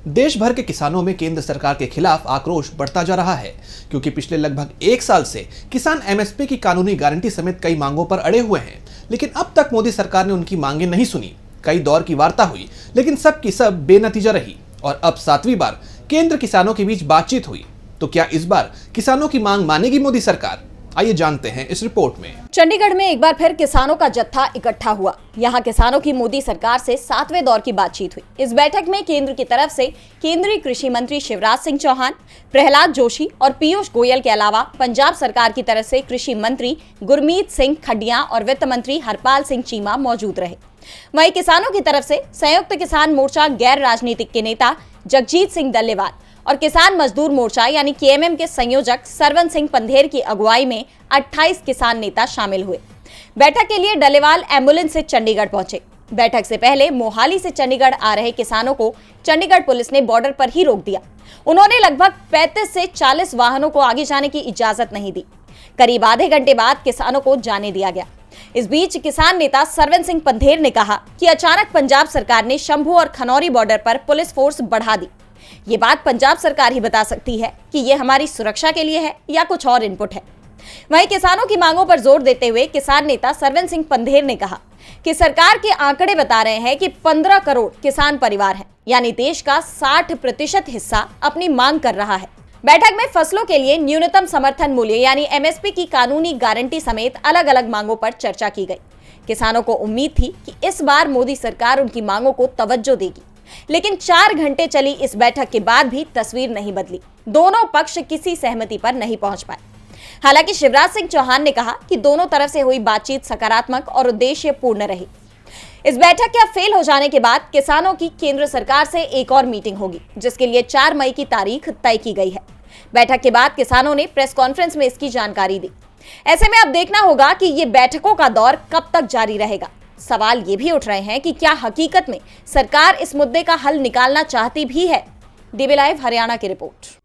देश भर के किसानों में केंद्र सरकार के खिलाफ आक्रोश बढ़ता जा रहा है, क्योंकि पिछले लगभग 1 साल से किसान एमएसपी की कानूनी गारंटी समेत कई मांगों पर अड़े हुए हैं। लेकिन अब तक मोदी सरकार ने उनकी मांगें नहीं सुनी। कई दौर की वार्ता हुई, लेकिन सब की सब बेनतीजा रही और अब 7वीं बार केंद्र किसानों के बीच बातचीत हुई। तो क्या इस बार किसानों की मांग मानेगी मोदी सरकार? आइए जानते हैं इस रिपोर्ट में। चंडीगढ़ में एक बार फिर किसानों का जत्था इकट्ठा हुआ। यहां किसानों की मोदी सरकार से 7वें दौर की बातचीत हुई। इस बैठक में केंद्र की तरफ से केंद्रीय कृषि मंत्री शिवराज सिंह चौहान, प्रहलाद जोशी और पीयूष गोयल के अलावा पंजाब सरकार की तरफ से कृषि मंत्री गुरमीत सिंह खड्डिया और वित्त मंत्री हरपाल सिंह चीमा मौजूद रहे। वहीं किसानों की तरफ से संयुक्त किसान मोर्चा गैर राजनीतिक के नेता जगजीत सिंह डल्लेवाल और किसान मजदूर मोर्चा यानी केएमएम के संयोजक सरवन सिंह पंधेर की अगुवाई में 28 किसान नेता शामिल हुए। बैठक के लिए डल्लेवाल एम्बुलेंस से चंडीगढ़ पहुंचे। बैठक से पहले मोहाली से चंडीगढ़ आ रहे किसानों को चंडीगढ़ पुलिस ने बॉर्डर पर ही रोक दिया। उन्होंने लगभग 35 से 40 वाहनों को आगे जाने की इजाजत नहीं दी। करीब आधे घंटे बाद किसानों को जाने दिया गया। इस बीच किसान नेता सरवन सिंह पंधेर ने कहा कि अचानक पंजाब सरकार ने शंभू और खनौरी बॉर्डर पर पुलिस फोर्स बढ़ा दी। ये बात पंजाब सरकार ही बता सकती है कि ये हमारी सुरक्षा के लिए है या कुछ और इनपुट है। वहीं किसानों की मांगों पर जोर देते हुए किसान नेता सरवन सिंह पंधेर ने कहा कि सरकार के आंकड़े बता रहे हैं कि 15 करोड़ किसान परिवार हैं, यानी देश का 60% हिस्सा अपनी मांग कर रहा है। बैठक में फसलों के लिए न्यूनतम समर्थन मूल्य यानी एमएसपी की कानूनी गारंटी समेत अलग अलग मांगों पर चर्चा की गई। किसानों को उम्मीद थी कि इस बार मोदी सरकार उनकी मांगों को तवज्जो देगी, लेकिन 4 घंटे चली इस बैठक के बाद भी तस्वीर नहीं बदली। दोनों पक्ष किसी सहमति पर नहीं पहुंच पाए। हालांकि शिवराज सिंह चौहान ने कहा कि दोनों तरफ से हुई बातचीत सकारात्मक और उद्देश्यपूर्ण रही। इस बैठक के फेल हो जाने के बाद किसानों की केंद्र सरकार से एक और मीटिंग होगी, जिसके लिए 4 मई की तारीख तय की गई है। बैठक के बाद किसानों ने प्रेस कॉन्फ्रेंस में इसकी जानकारी दी। ऐसे में अब देखना होगा कि ये बैठकों का दौर कब तक जारी रहेगा। सवाल ये भी उठ रहे हैं कि क्या हकीकत में सरकार इस मुद्दे का हल निकालना चाहती भी है। डीबी लाइव हरियाणा की रिपोर्ट।